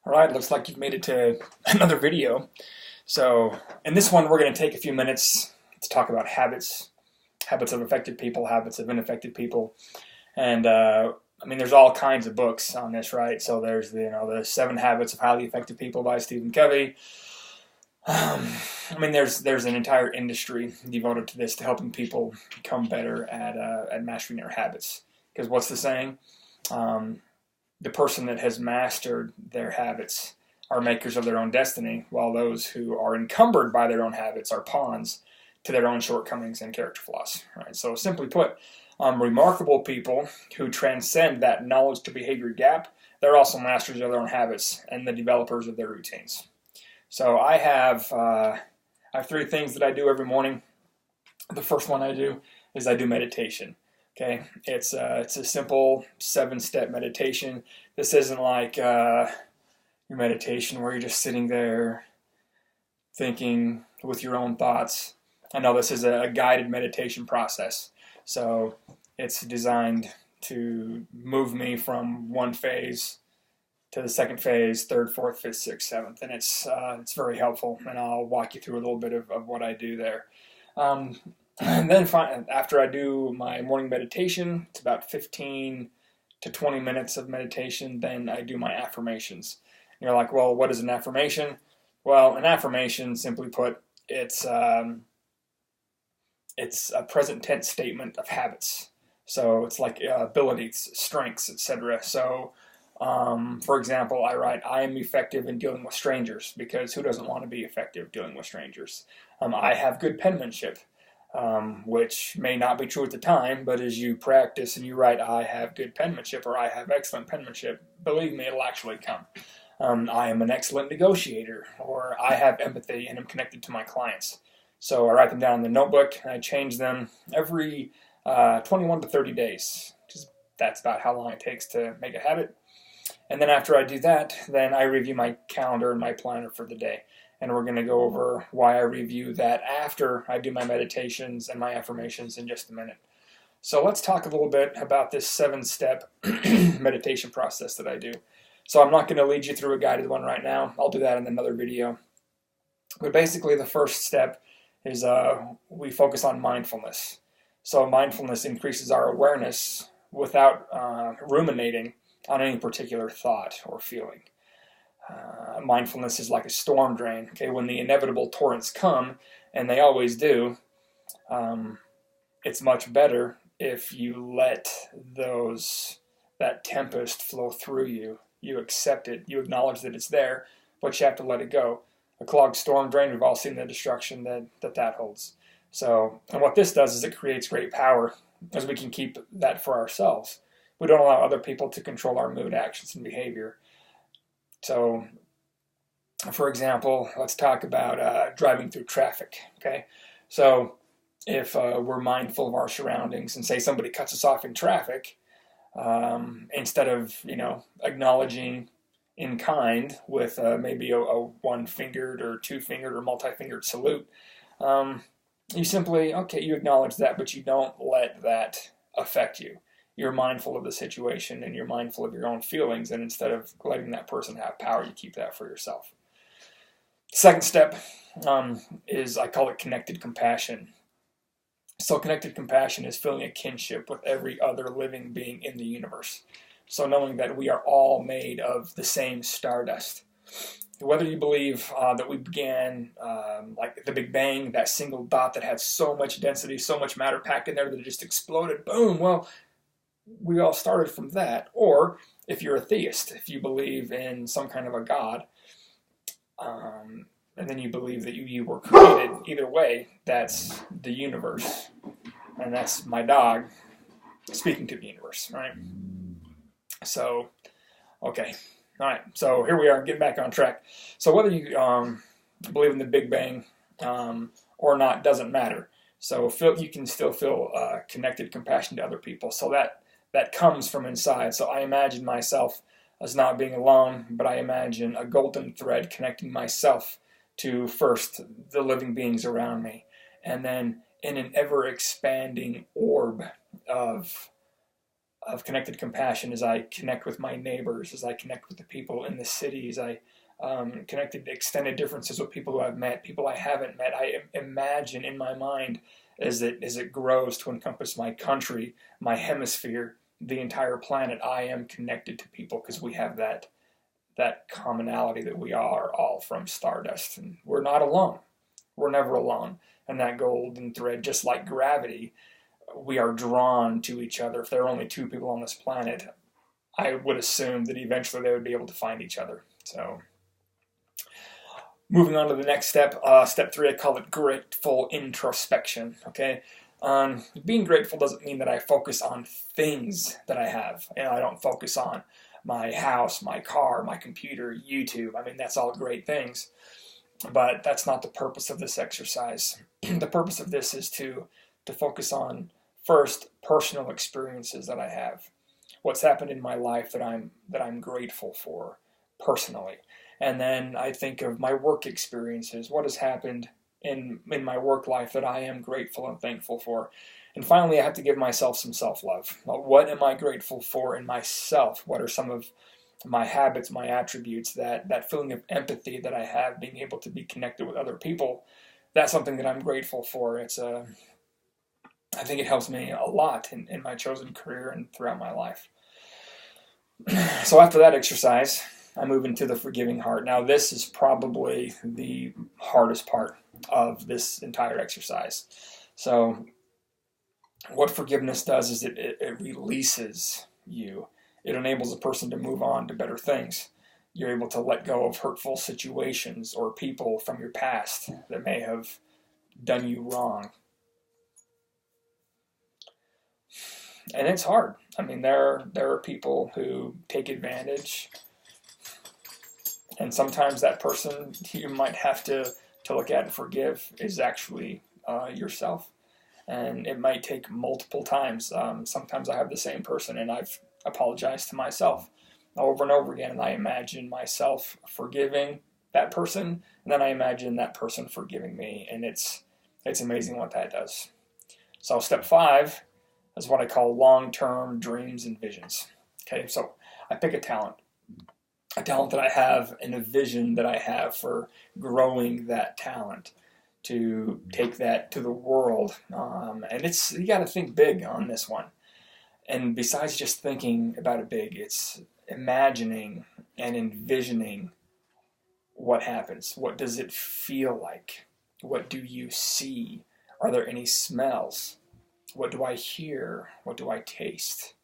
All right, looks like you've made it to another video. So in this one, we're going to take a few minutes to talk about habits, habits of effective people, habits of ineffective people. And there's all kinds of books on this, right? So there's the 7 Habits of Highly Effective People by Stephen Covey. There's an entire industry devoted to this, to helping people become better at mastering their habits. Because what's the saying? The person that has mastered their habits are makers of their own destiny, while those who are encumbered by their own habits are pawns to their own shortcomings and character flaws. Right? So simply put, remarkable people who transcend that knowledge to behavior gap, they're also masters of their own habits and the developers of their routines. So I have 3 things that I do every morning. The first one I do is I do meditation. Okay, it's a simple 7-step meditation. This isn't like your meditation where you're just sitting there thinking with your own thoughts. I know this is a guided meditation process. So it's designed to move me from one phase to the second phase, third, fourth, fifth, sixth, seventh. And it's very helpful. And I'll walk you through a little bit of what I do there. And then after I do my morning meditation, it's about 15 to 20 minutes of meditation, then I do my affirmations. And you're like, well, what is an affirmation? Well, an affirmation, simply put, it's a present tense statement of habits. So it's like abilities, strengths, etc. So, for example, I write, I am effective in dealing with strangers, because who doesn't want to be effective dealing with strangers? I have good penmanship. Which may not be true at the time, but as you practice and you write, I have good penmanship, or I have excellent penmanship, believe me, it'll actually come. I am an excellent negotiator, or I have empathy and am connected to my clients. So I write them down in the notebook, and I change them every 21 to 30 days. That's about how long it takes to make a habit. And then after I do that, then I review my calendar and my planner for the day. And we're going to go over why I review that after I do my meditations and my affirmations in just a minute. So let's talk a little bit about this 7-step meditation process that I do. So I'm not going to lead you through a guided one right now. I'll do that in another video. But basically the first step is we focus on mindfulness. So mindfulness increases our awareness without ruminating on any particular thought or feeling. Mindfulness is like a storm drain. Okay, when the inevitable torrents come, and they always do, it's much better if you let that tempest flow through you. You accept it, you acknowledge that it's there, but you have to let it go. A clogged storm drain, we've all seen the destruction that holds. So, and what this does is it creates great power, as we can keep that for ourselves. We don't allow other people to control our mood, actions, and behavior. So, for example, let's talk about driving through traffic, okay? So, if we're mindful of our surroundings and say somebody cuts us off in traffic, instead of, acknowledging in kind with maybe a 1-fingered or 2-fingered or multi-fingered salute, you simply, you acknowledge that, but you don't let that affect you. You're mindful of the situation and you're mindful of your own feelings, and instead of letting that person have power, you keep that for yourself. Second step is, I call it connected compassion. So connected compassion is feeling a kinship with every other living being in the universe. So knowing that we are all made of the same stardust. Whether you believe that we began like the Big Bang, that single dot that had so much density, so much matter packed in there that it just exploded, boom, well, we all started from that. Or if you're a theist, if you believe in some kind of a God, and then you believe that you were created, either way, that's the universe. And that's my dog speaking to the universe, right? So, okay. All right, so here we are, getting back on track. So whether you believe in the Big Bang or not doesn't matter. So you can still feel connected compassion to other people. So that comes from inside. So I imagine myself as not being alone, but I imagine a golden thread connecting myself to first the living beings around me, and then in an ever-expanding orb of of connected compassion as I connect with my neighbors, as I connect with the people in the cities. I connected extended differences with people who I've met, people I haven't met. I imagine in my mind as it grows to encompass my country, my hemisphere, the entire planet. I am connected to people because we have that commonality that we are all from stardust, and we're not alone. We're never alone. And that golden thread, just like gravity, we are drawn to each other. If there are only two people on this planet, I would assume that eventually they would be able to find each other. So, moving on to the next step, step 3, I call it grateful introspection. Okay, being grateful doesn't mean that I focus on things that I have. I don't focus on my house, my car, my computer, YouTube. I mean, that's all great things, but that's not the purpose of this exercise. The purpose of this is to focus on, first, personal experiences that I have. What's happened in my life that I'm grateful for personally. And then I think of my work experiences. What has happened in my work life that I am grateful and thankful for? And finally, I have to give myself some self-love. What am I grateful for in myself? What are some of my habits, my attributes, that feeling of empathy that I have, being able to be connected with other people? That's something that I'm grateful for. I think it helps me a lot in my chosen career and throughout my life. So after that exercise, I move into the forgiving heart. Now, this is probably the hardest part of this entire exercise. So what forgiveness does is it releases you. It enables a person to move on to better things. You're able to let go of hurtful situations or people from your past that may have done you wrong. And it's hard. I mean, there are people who take advantage, and sometimes that person you might have to look at and forgive is actually yourself. And it might take multiple times. Sometimes I have the same person, and I've apologized to myself over and over again, and I imagine myself forgiving that person, and then I imagine that person forgiving me, and it's amazing what that does. So step 5 is what I call long-term dreams and visions. Okay, so I pick a talent that I have, and a vision that I have for growing that talent, to take that to the world. And you got to think big on this one. And besides just thinking about it big, it's imagining and envisioning what happens. What does it feel like? What do you see? Are there any smells? What do I hear? What do I taste?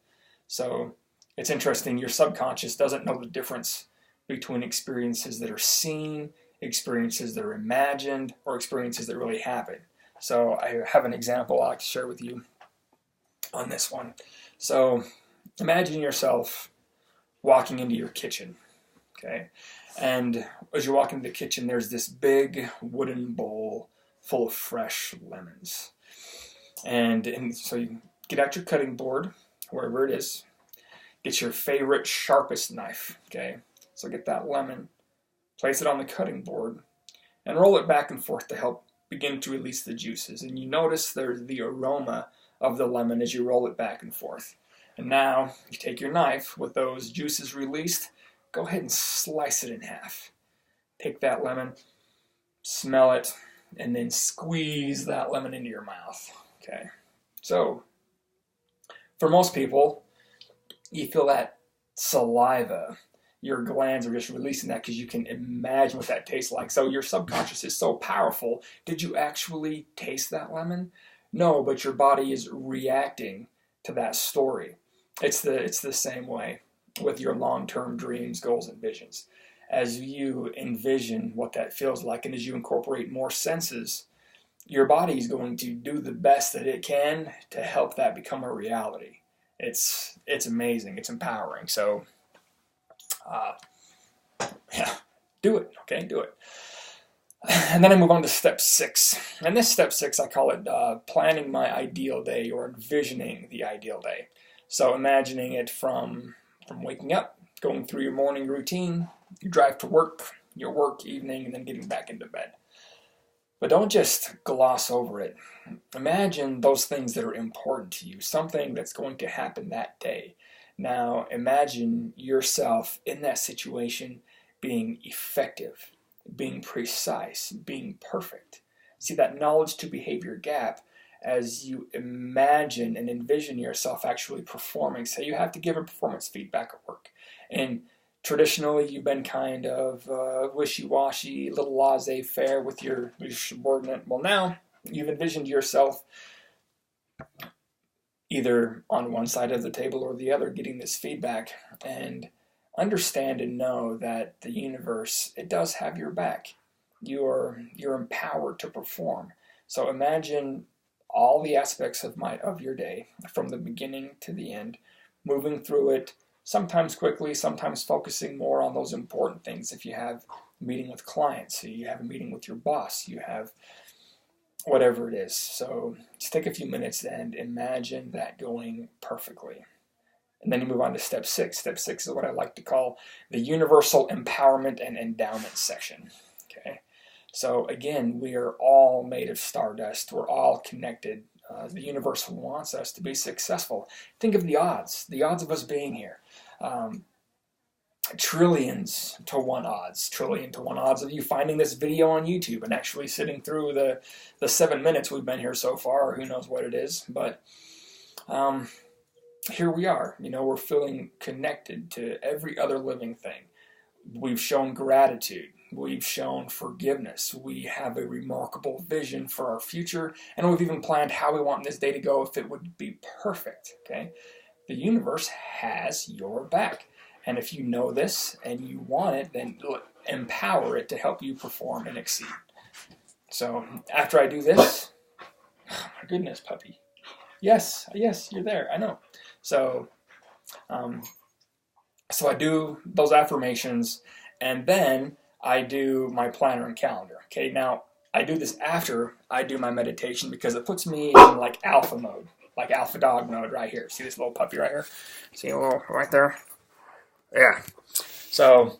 So it's interesting. Your subconscious doesn't know the difference between experiences that are seen, experiences that are imagined, or experiences that really happen. So I have an example I'd like to share with you on this one. So imagine yourself walking into your kitchen, okay? And as you walk into the kitchen, there's this big wooden bowl full of fresh lemons. And so you get out your cutting board, wherever it is, get your favorite, sharpest knife, okay? So get that lemon, place it on the cutting board, and roll it back and forth to help begin to release the juices. And you notice there's the aroma of the lemon as you roll it back and forth. And now you take your knife with those juices released, go ahead and slice it in half. Take that lemon, smell it, and then squeeze that lemon into your mouth. Okay. So for most people, you feel that saliva. Your glands are just releasing that because you can imagine what that tastes like. So your subconscious is so powerful. Did you actually taste that lemon? No, but your body is reacting to that story. It's the same way with your long-term dreams, goals, and visions. As you envision what that feels like, and as you incorporate more senses, your body is going to do the best that it can to help that become a reality. It's amazing. It's empowering. So, do it. Okay, do it. And then I move on to step 6. And this step 6, I call it planning my ideal day, or envisioning the ideal day. So imagining it from waking up, going through your morning routine, your drive to work, your work evening, and then getting back into bed. But don't just gloss over it. Imagine those things that are important to you, something that's going to happen that day. Now, imagine yourself in that situation being effective, being precise, being perfect. See that knowledge to behavior gap as you imagine and envision yourself actually performing. So you have to give a performance feedback at work. And traditionally, you've been kind of wishy-washy, a little laissez-faire with your subordinate. Well, now you've envisioned yourself either on one side of the table or the other getting this feedback, and understand and know that the universe, it does have your back. You're empowered to perform. So imagine all the aspects of your day from the beginning to the end, moving through it, sometimes quickly, sometimes focusing more on those important things. If you have a meeting with clients, you have a meeting with your boss, you have whatever it is. So just take a few minutes and imagine that going perfectly. And then you move on to step 6. Step 6 is what I like to call the universal empowerment and endowment section. Okay. So again, we are all made of stardust. We're all connected. The universe wants us to be successful. Think of the odds of us being here. Trillion to 1 odds of you finding this video on YouTube and actually sitting through the 7 minutes we've been here so far, or who knows what it is. But here we are. We're feeling connected to every other living thing. We've shown gratitude. We've shown forgiveness. We have a remarkable vision for our future, and we've even planned how we want this day to go if it would be perfect. Okay, the universe has your back, and if you know this and you want it, then empower it to help you perform and exceed. So after I do this, oh my goodness, puppy. Yes, you're there. I know. So I do those affirmations, and then I do my planner and calendar. Okay, now I do this after I do my meditation because it puts me in like alpha mode, like alpha dog mode right here. See this little puppy right here? See a little right there? Yeah. So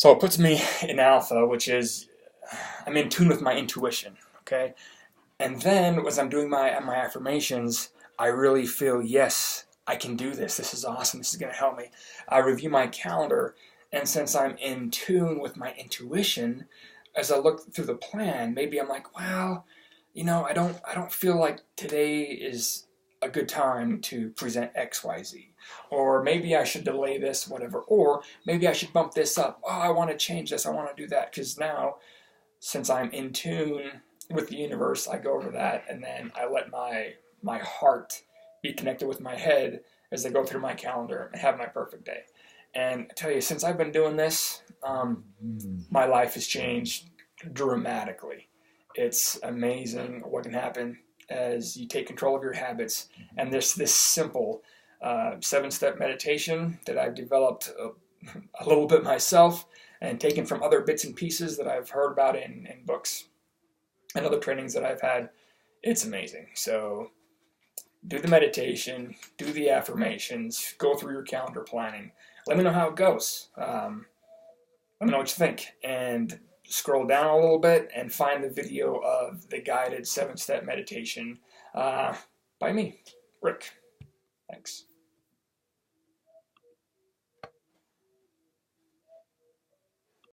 it puts me in alpha, which is I'm in tune with my intuition. Okay, and then as I'm doing my affirmations, I really feel, yes, I can do this. This is awesome. This is going to help me. I review my calendar, and since I'm in tune with my intuition, as I look through the plan, maybe I'm like, well, I don't feel like today is a good time to present XYZ. Or maybe I should delay this, whatever. Or maybe I should bump this up. Oh, I want to change this. I want to do that. Because now, since I'm in tune with the universe, I go over that, and then I let my heart be connected with my head as I go through my calendar and have my perfect day. And I tell you, since I've been doing this, my life has changed dramatically. It's amazing what can happen as you take control of your habits. And this simple 7-step meditation that I've developed a little bit myself and taken from other bits and pieces that I've heard about in books and other trainings that I've had, it's amazing. So do the meditation, do the affirmations, go through your calendar planning. Let me know how it goes. Let me know what you think. And scroll down a little bit and find the video of the guided 7-step meditation by me, Rick. Thanks.